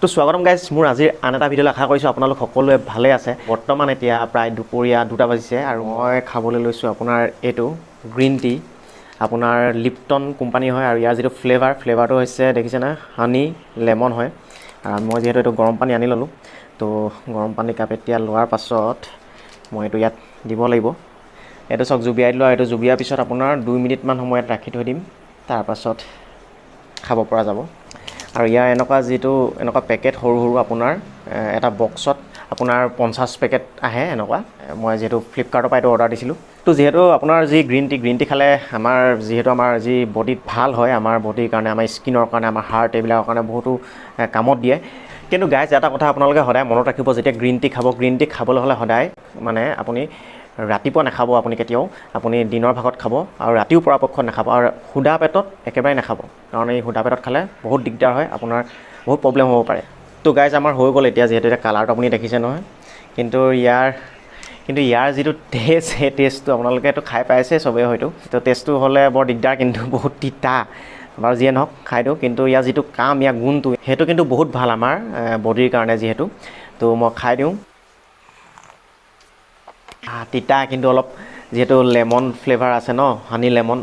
তো স্বাগতম গাইজ মোৰ আজিৰ আন এটা ভিডিঅ'লৈ আশা কৰিছোঁ আপোনালোক সকলোৱে ভালে আছে। বৰ্তমান এতিয়া প্ৰায় দুপৰীয়া 2টা বাজিছে আৰু মই খাবলৈ লৈছোঁ আপোনাৰ এইটো গ্ৰীণ টি। আপোনাৰ লিপটন কোম্পানী হয় আৰু ইয়াৰ যিটো ফ্লেভাৰটো হৈছে দেখিছেনে হানি লেমন হয়। আৰু মই যিহেতু এইটো গৰম পানী আনি ল'লোঁ, তো গৰম পানী কাপ এতিয়া লোৱাৰ পাছত মই এইটো ইয়াত দিব লাগিব। এইটো চাওক জুবিয়াই দিলোঁ, আৰু এইটো জুবিয়াৰ পিছত আপোনাৰ 2 মিনিটমান সময়ত ৰাখি থৈ দিম, তাৰপাছত খাব পৰা যাব। আৰু ইয়াৰ এনেকুৱা পেকেট সৰু আপোনাৰ এটা বক্সত আপোনাৰ 50 পেকেট আহে এনেকুৱা। মই যিহেতু ফ্লিপকাৰ্টৰ পৰা এইটো অৰ্ডাৰ দিছিলোঁ। তো যিহেতু আপোনাৰ যি গ্ৰীণ টি খালে আমাৰ যি বডিত ভাল হয়, আমাৰ বডিৰ কাৰণে, আমাৰ স্কিনৰ কাৰণে, আমাৰ হাৰ্ট এইবিলাকৰ কাৰণে বহুতো কামত দিয়ে। কিন্তু গাইজ এটা কথা আপোনালোকে সদায় মনত ৰাখিব, যেতিয়া গ্ৰীণ টি খাবলৈ হ'লে সদায় মানে আপুনি ৰাতিপুৱা নাখাব, আপুনি কেতিয়াও আপুনি দিনৰ ভাগত খাব আৰু ৰাতিও পৰাপক্ষত নাখাব, আৰু সুদা পেটত একেবাৰে নাখাব, কাৰণ এই সুদা পেটত খালে বহুত দিগদাৰ হয়, আপোনাৰ বহুত প্ৰব্লেম হ'ব পাৰে। তো গাইজ আমাৰ হৈ গ'ল এতিয়া, যিহেতু এতিয়া কালাৰটো আপুনি দেখিছে নহয়, কিন্তু ইয়াৰ যিটো টেষ্ট, সেই টেষ্টটো আপোনালোকেতো খাই পাইছে চবেই হয়তো। তো টেষ্টটো হ'লে বৰ দিগদাৰ, কিন্তু বহুত তিতা। বাৰু যিয়ে নহওক খাই দিওঁ, কিন্তু ইয়াৰ যিটো ইয়াৰ গুণটো সেইটো কিন্তু বহুত ভাল আমাৰ বডিৰ কাৰণে যিহেতু। তো মই খাই দিওঁ। তিতা কিন্তু অলপ, যিহেতু লেমন ফ্লেভাৰ আছে ন, হানি লেমন,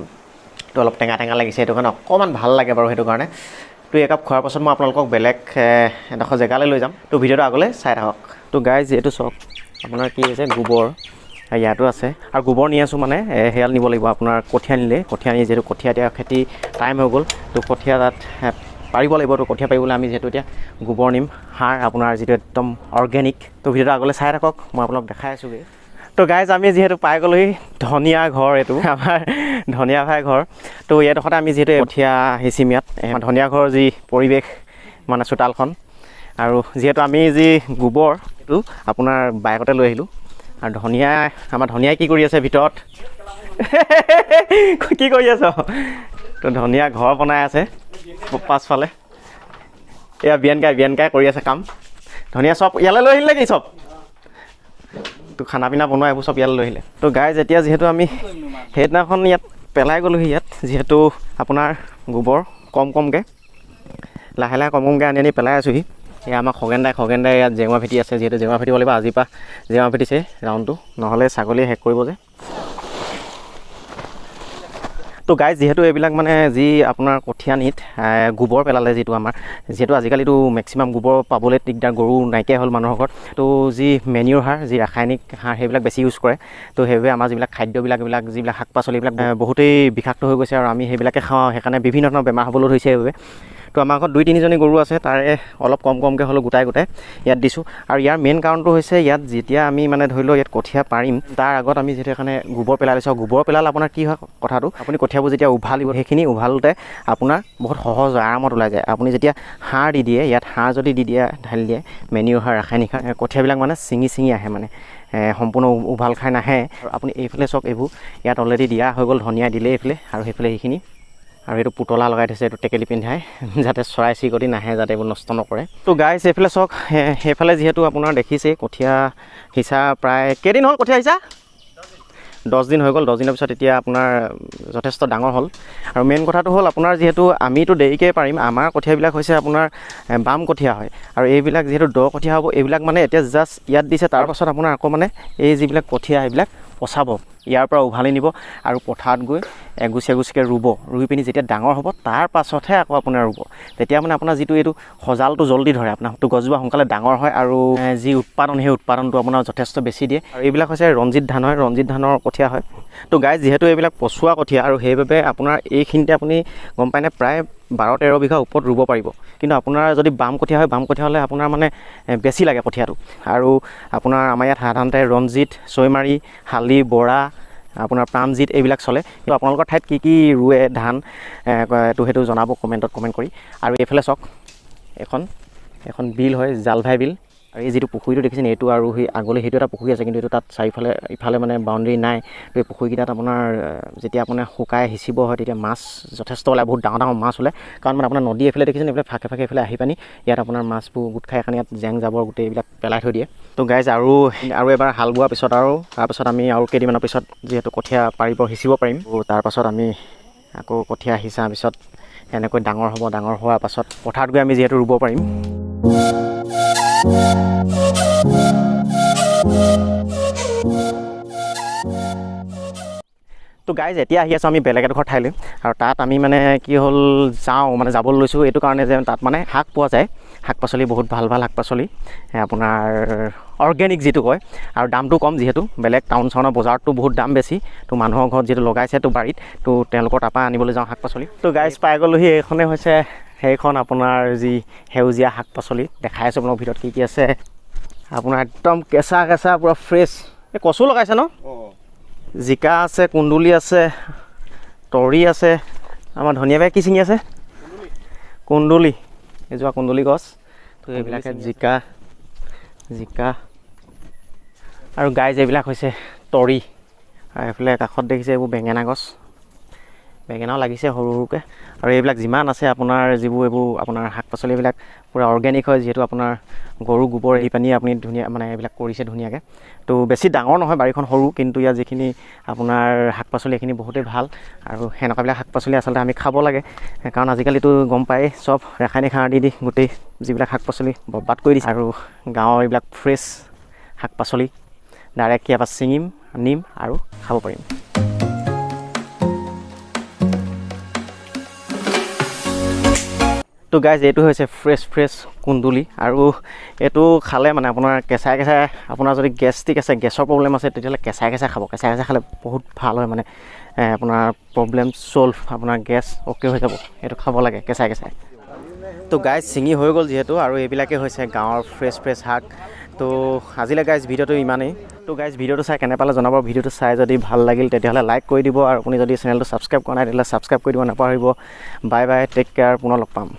তো অলপ টেঙা লাগিছে, সেইটো কাৰণে অকণমান ভাল লাগে বাৰু সেইটো কাৰণে। তো একাপ খোৱাৰ পাছত মই আপোনালোকক বেলেগ এডোখৰ জেগালৈ লৈ যাম। তো ভিডিঅ'টো আগলৈ চাই থাকক। তো গাইজ এইটো চাওক, আপোনাৰ কি হৈছে গোবৰ ইয়াতো আছে, আৰু গোবৰ নি আছোঁ মানে সেয়াত নিব লাগিব আপোনাৰ কঠীয়া আনি যিহেতু কঠীয়া এতিয়া খেতি টাইম হৈ গ'ল, তো কঠীয়া তাত পাৰিব লাগিব। তো কঠীয়া পাৰিবলৈ আমি যিহেতু এতিয়া গোবৰ নিম, সাৰ আপোনাৰ যিটো একদম অৰ্গেনিক। তো ভিডিঅ'টো আগলৈ চাই থাকক, মই আপোনালোক দেখাই আছোঁগৈ। তো গাইজ আমি যিহেতু পাই গ'লোহি ধনিয়া ঘৰ, এইটো আমাৰ ধনিয়া ভাই ঘৰ। তো এইডোখৰতে আমি যিহেতু কঠীয়া সিঁচিম, ইয়াত ধনিয়া ঘৰৰ যি পৰিৱেশ মানে চোতালখন, আৰু যিহেতু আমি যি গোবৰ এইটো আপোনাৰ বাইকতে লৈ আহিলোঁ। আৰু আমাৰ ধনিয়াই কি কৰি আছে ভিতৰত কি কৰি আছ? তো ধনিয়া ঘৰ বনাই আছে পাছফালে। এয়া বিয়নকাই কৰি আছে কাম। ধনিয়া চব ইয়ালৈ লৈ আহিলে নেকি? চব তো খানা পিনা বনোৱা এইবোৰ চব ইয়ালৈ লৈ আহিলে। তো গাইজ এতিয়া যিহেতু আমি সেইদিনাখন ইয়াত পেলাই গ'লোহি, ইয়াত যিহেতু আপোনাৰ গোবৰ কমকৈ লাহে কমকৈ আনি পেলাই আছোঁহি। এয়া আমাৰ খগেন দাই ইয়াত জেঙা ভেটি আছে, যিহেতু জেঙা ভেটিব লাগিব। আজিৰ পৰা জেঙা ভেটিছে ৰাউণ্ডটো, নহ'লে ছাগলীয়ে শেষ কৰিব যে। তো গাইজ যিহেতু এইবিলাক মানে যি আপোনাৰ কঠীয়ানিত গোবৰ পেলালে, যিহেতু আজিকালিতো মেক্সিমাম গোবৰ পাবলৈ দিগদাৰ, গৰু নাইকিয়া হ'ল মানুহৰ ঘৰত। তো যি মেনিউৰ সাৰ, যি ৰাসায়নিক সাৰ, সেইবিলাক বেছি ইউজ কৰে। তো সেইবাবে আমাৰ যিবিলাক খাদ্যবিলাক, যিবিলাক শাক পাচলিবিলাক বহুতেই বিষাক্ত হৈ গৈছে, আৰু আমি সেইবিলাকে খাওঁ, সেইকাৰণে বিভিন্ন ধৰণৰ বেমাৰ হ'বলৈ ধৰিছে সেইবাবে। তো আমাৰ ঘৰত 2-3জনী গৰু আছে, তাৰে অলপ কমকৈ হ'লেও গোটাই ইয়াত দিছোঁ। আৰু ইয়াৰ মেইন কাৰণটো হৈছে, ইয়াত যেতিয়া আমি মানে ধৰি লওক ইয়াত কঠীয়া পাৰিম, তাৰ আগত আমি যিহেতু এখানে গোবৰ পেলাই লৈছোঁ। গোবৰ পেলালে আপোনাৰ কি হয় কথাটো, আপুনি কঠীয়াবোৰ যেতিয়া উভালিব, সেইখিনি উভালোতে আপোনাৰ বহুত সহজ হয়, আৰামত ওলাই যায়। আপুনি যেতিয়া সাৰ দি দিয়ে, ইয়াত সাৰ যদি ঢালি দিয়ে, মেনিউৰ সাৰ, ৰাসায়নিক সাৰ, কঠীয়াবিলাক মানে ছিঙি আহে, মানে সম্পূৰ্ণ উভাল খাই নাহে। আৰু আপুনি এইফালে চাওক, এইবোৰ ইয়াত অলৰেডি দিয়া হৈ গ'ল, ধনিয়া দিলে এইফালে, আৰু সেইফালে সেইখিনি, আৰু এইটো পুতলা লগাই থৈছে, এইটো টেকেলি পিন্ধাই, যাতে চৰাই চিৰিকটি নাহে, যাতে এইবোৰ নষ্ট নকৰে। তো গাইজ এইফালে চাওক, সেইফালে যিহেতু আপোনাৰ দেখিছেই কঠীয়া সিঁচা প্ৰায় কেইদিন হ'ল? কঠীয়া সিঁচা 10 দিন হৈ গ'ল। 10 দিনৰ পিছত এতিয়া আপোনাৰ যথেষ্ট ডাঙৰ হ'ল। আৰু মেইন কথাটো হ'ল আপোনাৰ, যিহেতু আমিতো দেৰিকৈ পাৰিম, আমাৰ কঠীয়াবিলাক হৈছে আপোনাৰ বাম কঠীয়া হয়, আৰু এইবিলাক যিহেতু দ কঠীয়া হ'ব, এইবিলাক মানে এতিয়া জাষ্ট ইয়াত দিছে, তাৰপাছত আপোনাৰ আকৌ মানে এই যিবিলাক কঠীয়া এইবিলাক পচাব, ইয়াৰ পৰা উভালি নিব, আৰু পথাৰত গৈ এগুচি ৰুই পিনি যেতিয়া ডাঙৰ হ'ব, তাৰ পাছতহে আকৌ আপোনাৰ ৰুব। তেতিয়া মানে আপোনাৰ যিটো এইটো সজালটো জল্দি ধৰে, আপোনাৰ গছজোপা সোনকালে ডাঙৰ হয়, আৰু যি উৎপাদন, সেই উৎপাদনটো আপোনাৰ যথেষ্ট বেছি দিয়ে। আৰু এইবিলাক হৈছে ৰঞ্জিত ধান হয়, ৰঞ্জিত ধানৰ কঠীয়া হয়। তো গাইজ যিহেতু এইবিলাক পচোৱা কঠীয়া, আৰু সেইবাবে আপোনাৰ এইখিনিতে আপুনি গম পায়নে, প্ৰায় 12-13 বিঘা ওপৰত ৰুব পাৰিব। কিন্তু আপোনাৰ যদি বাম কঠীয়া হয়, বাম কঠীয়া হ'লে আপোনাৰ মানে বেছি লাগে কঠীয়াটো। আৰু আপোনাৰ আমাৰ ইয়াত সাধাৰণতে ৰঞ্জিত, ছৈমাৰী, শালি, বৰা, আপোনাৰ প্ৰাণজিত এইবিলাক চলে। কিন্তু আপোনালোকৰ ঠাইত কি ৰুৱে ধান, সেইটো জনাব কমেণ্ট কৰি। আৰু এইফালে চাওক, এখন বিল হয়, জালভাই বিল। আৰু এই যিটো পুখুৰীটো দেখিছেনে, এইটো আৰু সেই আগলৈ সেইটো এটা পুখুৰী আছে, কিন্তু এইটো তাত ইফালে মানে বাউণ্ডেৰী নাই। তো এই পুখুৰীকেইটাত আপোনাৰ যেতিয়া আপোনাৰ শুকাই সিঁচিব হয়, তেতিয়া মাছ যথেষ্ট ওলায়, বহুত ডাঙৰ মাছ ওলায়। কাৰণ মানে আপোনাৰ নদী এইফালে দেখিছেনে, এইফালে ফাঁকে এইফালে আহি পানি ইয়াত আপোনাৰ মাছবোৰ গোট খাই, ইয়াত জেং জাবৰ গোটেই এইবিলাক পেলাই থৈ দিয়ে। তো গাইজ আৰু এবাৰ হাল বোৱাৰ পিছত, তাৰপাছত আমি আৰু কেইদিনমানৰ পিছত যিহেতু কঠীয়া সিঁচিব পাৰিম, তাৰপাছত আমি আকৌ কঠীয়া সিঁচাৰ পিছত এনেকৈ ডাঙৰ হ'ব, ডাঙৰ হোৱাৰ পাছত পথাৰত গৈ আমি যিহেতু ৰুব পাৰিম। তো গাইজ এতিয়া আহি আছোঁ আমি বেলেগ এডোখৰ ঠাইলৈ আৰু তাত আমি মানে কি হ'ল যাবলৈ লৈছোঁ এইটো কাৰণে যে তাত মানে শাক পোৱা যায়, শাক পাচলি বহুত ভাল ভাল শাক পাচলি আপোনাৰ অৰ্গেনিক যিটো কয় আৰু দামটো কম, যিহেতু বেলেগ টাউন চাউনৰ বজাৰততো বহুত দাম বেছি। তো মানুহৰ ঘৰত যিটো লগাইছে তো বাৰীত, তো তেওঁলোকৰ তাৰপৰা আনিবলৈ যাওঁ শাক পাচলি। তো গাইজ পাই গ'লোহি, এইখনে হৈছে সেইখন আপোনাৰ যি সেউজীয়া শাক পাচলি দেখাই আছোঁ আপোনাৰ ভিতৰত কি কি আছে। আপোনাৰ একদম কেঁচা কেঁচা পূৰা ফ্ৰেছ। এই কচু লগাইছে ন? জিকা আছে, কুন্দুলি আছে, তৰি আছে, আমাৰ ধনিয়া বাই কি ছিঙি আছে? কুন্দুলি, এজোপা কুন্দুলি গছ। তো এইবিলাকে জিকা আৰু গাইজ এইবিলাক হৈছে তৰি। আৰু এইফালে কাষত দেখিছে এইবোৰ বেঙেনা গছ, বেঙেনাও লাগিছে সৰু সৰুকৈ। আৰু এইবিলাক যিমান আছে আপোনাৰ যিবোৰ এইবোৰ আপোনাৰ শাক পাচলিবিলাক পূৰা অৰ্গেনিক হয়, যিহেতু আপোনাৰ গৰু গোবৰ দি পানি আপুনি ধুনীয়া মানে এইবিলাক কৰিছে ধুনীয়াকৈ। তো বেছি ডাঙৰ নহয় বাৰীখন, সৰু, কিন্তু ইয়াত যিখিনি আপোনাৰ শাক পাচলি এইখিনি বহুতেই ভাল। আৰু সেনেকুৱাবিলাক শাক পাচলি আচলতে আমি খাব লাগে, কাৰণ আজিকালিতো গম পায়েই চব ৰাসায়নিক সাৰ দি গোটেই যিবিলাক শাক পাচলি বৰবাদ কৰি দিছে। আৰু গাঁৱৰ এইবিলাক ফ্ৰেছ শাক পাচলি ডাইৰেক্ট ইয়াৰ পৰা ছিঙিম, নিম আৰু খাব পাৰিম। তো গাইজ এইটো হৈছে ফ্ৰেছ কুন্দুলি, আৰু এইটো খালে মানে আপোনাৰ কেঁচাই কেঁচাই, আপোনাৰ যদি গেষ্ট্ৰিক আছে, গেছৰ প্ৰব্লেম আছে, তেতিয়াহ'লে কেঁচাই কেঁচাই খাব। কেঁচাই কেঁচাই খালে বহুত ভাল হয়, মানে আপোনাৰ প্ৰব্লেম ছল্ভ, আপোনাৰ গেছ অ'কে হৈ যাব। এইটো খাব লাগে কেঁচাই কেঁচাই। তো গাইজ ছিঙি হৈ গ'ল যিহেতু, আৰু এইবিলাকেই হৈছে গাঁৱৰ ফ্ৰেছ শাক। তো আজিলৈ গাইজ ভিডিঅ'টো ইমানেই। তো গাইজ ভিডিঅ'টো চাই কেনে পালে জনাব। ভিডিঅ'টো চাই যদি ভাল লাগিল তেতিয়াহ'লে লাইক কৰি দিব, আৰু আপুনি যদি চেনেলটো ছাবস্ক্ৰাইব কৰা নাই তেতিয়াহ'লে ছাবস্ক্ৰাইব কৰি দিব নাপাহৰিব। বাই বাই, টেক কেয়াৰ, পুনৰ লগ পাম।